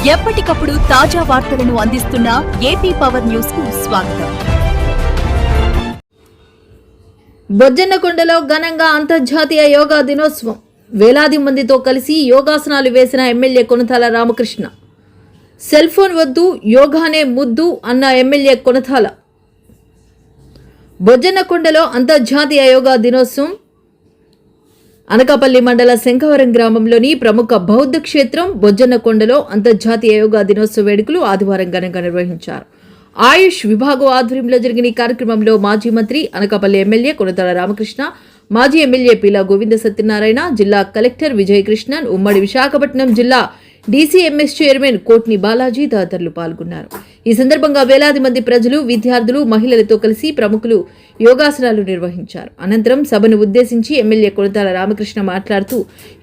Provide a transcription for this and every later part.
ఎప్పటికప్పుడు తాజా వార్తలను అందిస్తున్న ఏపీ పవర్ న్యూస్ కు స్వాగతం. బొజ్జన్నకొండలో ఘనంగా అంతర్జాతీయ యోగా దినోత్సవం. వేలాది మందితో కలిసి యోగాసనాలు వేసిన MLA Konathala Ramakrishna. Cell phone వద్దు, యోగానే ముద్దు అన్న ఎమ్మెల్యే కొనతాల. బొజ్జన్నకొండలో అంతర్జాతీయ యోగా దినోత్సవం. అనకాపల్లి మండల శంఖవరం గ్రామంలోని ప్రముఖ బౌద్ధ క్షేత్రం బొజ్జన్నకొండలో అంతర్జాతీయ యోగా దినోత్సవ వేడుకలు ఆదివారం ఘనంగా నిర్వహించారు. ఆయుష్ విభాగం ఆధ్వర్యంలో జరిగిన ఈ కార్యక్రమంలో మాజీ మంత్రి, అనకాపల్లి ఎమ్మెల్యే కొనతాల రామకృష్ణ, మాజీ ఎమ్మెల్యే పీలా గోవింద సత్యనారాయణ, జిల్లా కలెక్టర్ విజయకృష్ణన్, ఉమ్మడి విశాఖపట్నం జిల్లా డీసీఎంఎస్ చైర్మన్ కోట్ని బాలాజీ తదితరులు పాల్గొన్నారు. ఈ సందర్భంగా వేలాది మంది ప్రజలు, విద్యార్థులు, మహిళలతో కలిసి ప్రముఖులు యోగాసనాలు నిర్వహించారు. అనంతరం సభను ఉద్దేశించి ఎమ్మెల్యే కొనతాల రామకృష్ణ మాట్లాడుతూ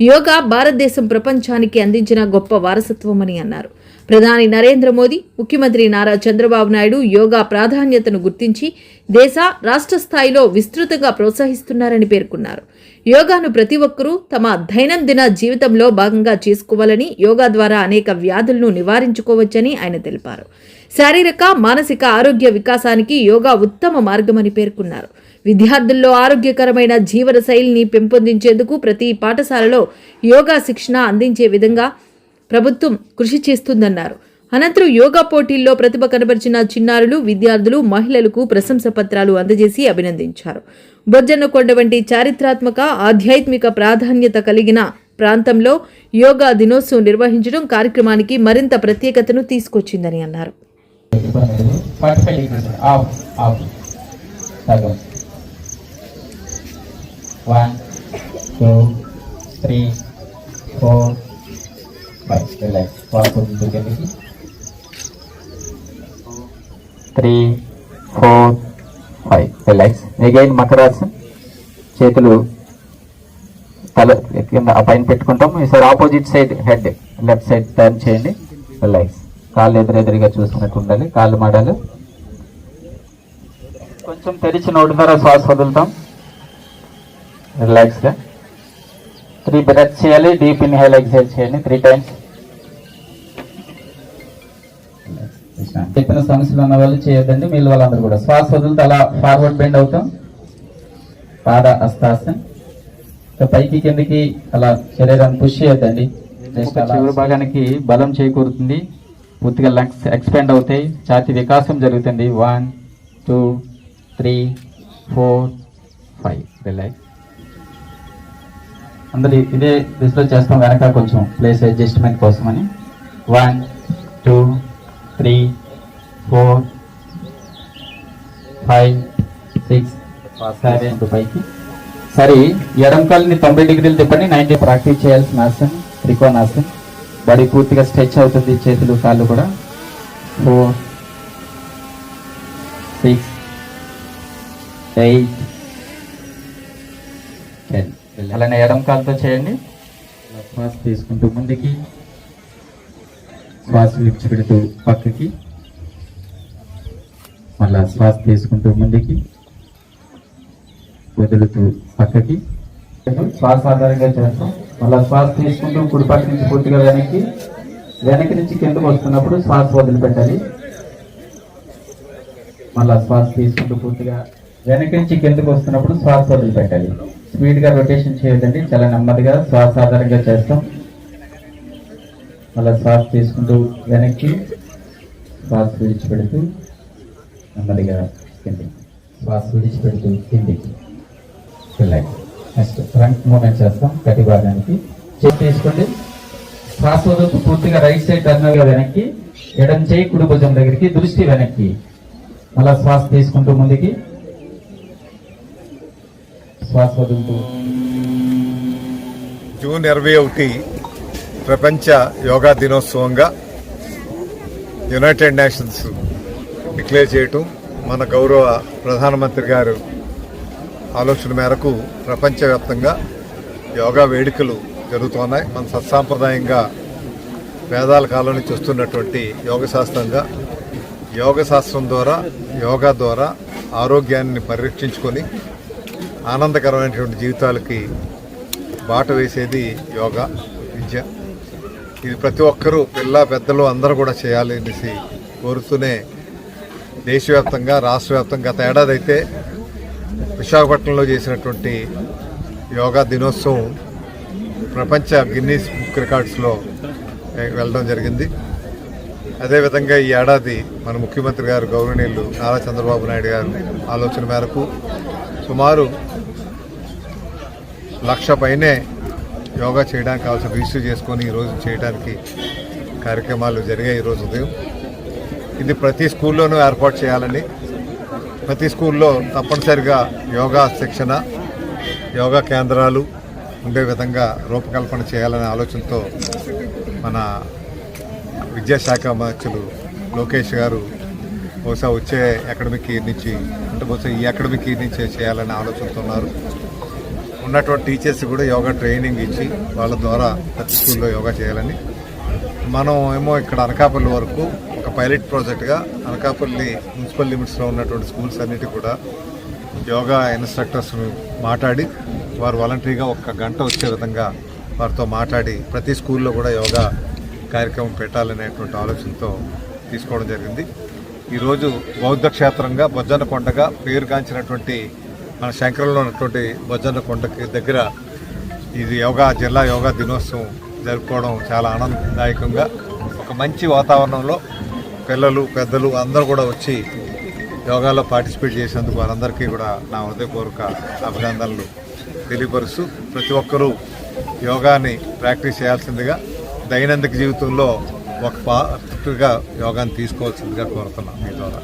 యోగా భారతదేశం ప్రపంచానికి అందించిన గొప్ప వారసత్వమని అన్నారు. ప్రధాని నరేంద్ర మోదీ, ముఖ్యమంత్రి నారా చంద్రబాబు నాయుడు యోగా ప్రాధాన్యతను గుర్తించి దేశ, రాష్ట్ర స్థాయిలో విస్తృతంగా ప్రోత్సహిస్తున్నారని పేర్కొన్నారు. యోగాను ప్రతి ఒక్కరూ తమ దైనందిన జీవితంలో భాగంగా చేసుకోవాలని, యోగా ద్వారా అనేక వ్యాధులను నివారించుకోవచ్చని ఆయన తెలిపారు. శారీరక, మానసిక ఆరోగ్య వికాసానికి యోగా ఉత్తమ మార్గమని పేర్కొన్నారు. విద్యార్థుల్లో ఆరోగ్యకరమైన జీవన శైలిని పెంపొందించేందుకు ప్రతి పాఠశాలలో యోగా శిక్షణ అందించే విధంగా ప్రభుత్వం కృషి చేస్తుందన్నారు. అనంతరం యోగా పోటీల్లో ప్రతిభ కనబరిచిన చిన్నారులు, విద్యార్థులు, మహిళలకు ప్రశంస పత్రాలు అందజేసి అభినందించారు. బొజ్జన్నకొండ వంటి చారిత్రాత్మక, ఆధ్యాత్మిక ప్రాధాన్యత కలిగిన ప్రాంతంలో యోగా దినోత్సవం నిర్వహించడం కార్యక్రమానికి మరింత ప్రత్యేకతను తీసుకొచ్చిందని అన్నారు. అగైన్ మకరాసన్. చేతులు తల కింద పైన పెట్టుకుంటాం. ఈసారి opposite side head left side turn చేయండి. రిలాక్స్. కాళ్ళు ఎదురెదురుగా చూసినట్టు ఉండాలి. కాళ్ళు మాడాలి. కొంచెం తెరిచి నోటి ద్వారా శ్వాస వదులుతాం. రిలాక్స్గా 3 బ్రెత్స్ చేయాలి. డీప్ ఇన్హేల్, ఎక్సేల్ చేయండి 3 టైమ్స్. చెప్పిన సమస్యలు ఉన్న వాళ్ళు చేయొద్దండి. మిగిలిన వాళ్ళందరూ కూడా శ్వాస వదులుతూ అలా ఫార్వర్డ్ బెండ్ అవుతాం. పాద హస్తాసన్. పైకి కిందకి అలా శరీరాన్ని పుష్ చేయొద్దండి. చివరి భాగానికి బలం చేకూరుతుంది. పూర్తిగా లంగ్స్ ఎక్స్పాండ్ అవుతాయి. ఛాతీ వికాసం జరుగుతుంది. 1 2 3 4 5. రిలాక్స్. అందరి ఇదే దిశలో చేస్తాం. వెనక కొంచెం ప్లేస్ అడ్జస్ట్మెంట్ కోసమని. 1 2 3 4 5 6 7 పైకి. సరే, ఎడం కాలుని 90 డిగ్రీలు తిప్పండి. 90 ప్రాక్టీస్ చేయాల్సిన ఆసన్ త్రికోణాసన్. బాడీ పూర్తిగా స్ట్రెచ్ అవుతుంది. చేతులు, కాళ్ళు కూడా. 4 6 8 10. అలానే ఎడం కాలుతో చేయండి. శ్వాస తీసుకుంటూ ముందుకి, శ్వాస విడిచిపెడుతూ పక్కకి, మళ్ళా శ్వాస తీసుకుంటూ ముందుకి, వదులుతూ పక్కకి. శ్వాస ఆధారంగా చేస్తాం. మళ్ళా శ్వాస తీసుకుంటూ కుడి పక్క నుంచి పూర్తిగా వెనక్కి నుంచి కిందకు వస్తున్నప్పుడు శ్వాస వదిలిపెట్టాలి. మళ్ళా శ్వాస తీసుకుంటూ పూర్తిగా వెనక్కి నుంచి కిందకు వస్తున్నప్పుడు శ్వాస వదిలిపెట్టాలి. స్పీడ్గా రొటేషన్ చేయొద్దండి. చాలా నెమ్మదిగా శ్వాస ఆధారంగా చేస్తాం. మళ్ళీ శ్వాస తీసుకుంటూ వెనక్కి, శ్వాస విడిచిపెడుతూ నెమ్మదిగా కిందికి, శ్వాస విడిచిపెడుతూ కిందికి. నెక్స్ట్ ఫ్రంట్ మూమెంట్ చేస్తాం. కటి భాగానికి చేతి తీసుకోండి. శ్వాస వదులుతూ పూర్తిగా రైట్ సైడ్ టర్నర్గా వెనక్కి, ఎడం చేయి కుడి భుజం దగ్గరికి, దృష్టి వెనక్కి. మళ్ళా శ్వాస తీసుకుంటూ ముందుకి, శ్వాస వదులుతూ. జూన్ 21 ప్రపంచ యోగా దినోత్సవంగా యునైటెడ్ నేషన్స్ డిక్లేర్ చేయటం మన గౌరవ ప్రధానమంత్రి గారు ఆలోచన మేరకు ప్రపంచవ్యాప్తంగా యోగా వేడుకలు జరుగుతున్నాయి. మన సత్సాంప్రదాయంగా వేదాల కాలం నుంచి వస్తున్నటువంటి యోగ శాస్త్రం ద్వారా, యోగా ద్వారా ఆరోగ్యాన్ని పరిరక్షించుకొని ఆనందకరమైనటువంటి జీవితాలకి బాట వేసేది యోగా విద్య. ఇది ప్రతి ఒక్కరూ పిల్ల పెద్దలు అందరూ కూడా చేయాలి అనేసి కోరుతూనే దేశవ్యాప్తంగా రాష్ట్ర వ్యాప్తంగా గత ఏడాది అయితే విశాఖపట్నంలో చేసినటువంటి యోగా దినోత్సవం ప్రపంచ గిన్నీస్ బుక్ రికార్డ్స్లో వెళ్ళడం జరిగింది. అదేవిధంగా ఈ ఏడాది మన ముఖ్యమంత్రి గారు గౌరవనీయులు నారా చంద్రబాబు నాయుడు గారు ఆలోచన మేరకు సుమారు 1,00,000 పైనే యోగా చేయడానికి కావాల్సిన రిజిస్టర్ చేసుకొని ఈరోజు చేయడానికి కార్యక్రమాలు జరిగాయి ఈరోజు ఉదయం. ఇది ప్రతి స్కూల్లోనూ ఏర్పాటు చేయాలని, ప్రతి స్కూల్లో తప్పనిసరిగా యోగా శిక్షణ, యోగా కేంద్రాలు ఉండే విధంగా రూపకల్పన చేయాలనే ఆలోచనతో మన విద్యాశాఖ మంత్రులు లోకేష్ గారు బహుశా వచ్చే అకాడమిక్ ఇయర్ నుంచి అంటే బహుశా ఈ అకాడమిక్ ఇయర్ నుంచే చేయాలనే ఆలోచనతో ఉన్నారు. ఉన్నటువంటి టీచర్స్ కూడా యోగా ట్రైనింగ్ ఇచ్చి వాళ్ళ ద్వారా ప్రతి స్కూల్లో యోగా చేయాలని మనం ఏమో ఇక్కడ అనకాపల్లి వరకు ఒక పైలట్ ప్రాజెక్ట్గా అనకాపల్లి మున్సిపల్ లిమిట్స్లో ఉన్నటువంటి స్కూల్స్ అన్నిటి కూడా యోగా ఇన్స్ట్రక్టర్స్ను మాట్లాడి వారు వాలంటరీగా 1 గంట వచ్చే విధంగా వారితో మాట్లాడి ప్రతి స్కూల్లో కూడా యోగా కార్యక్రమం పెట్టాలనేటువంటి ఆలోచనతో తీసుకోవడం జరిగింది. ఈరోజు బౌద్ధ క్షేత్రంగా బొజ్జన్నకొండగా పేరుగాంచినటువంటి మన శంకరంలో ఉన్నటువంటి బొజ్జన్నకొండకి దగ్గర ఇది జిల్లా యోగా దినోత్సవం జరుపుకోవడం చాలా ఆనందదాయకంగా ఒక మంచి వాతావరణంలో పిల్లలు పెద్దలు అందరూ కూడా వచ్చి యోగాలో పార్టిసిపేట్ చేసేందుకు వారందరికీ కూడా నా హృదయపూర్వక అభినందనలు తెలియపరుస్తూ ప్రతి ఒక్కరూ యోగాని ప్రాక్టీస్ చేయాల్సిందిగా దైనందిక జీవితంలో ఒక పార్ట్గా యోగాని తీసుకోవాల్సిందిగా కోరుతున్నాను మీ ద్వారా.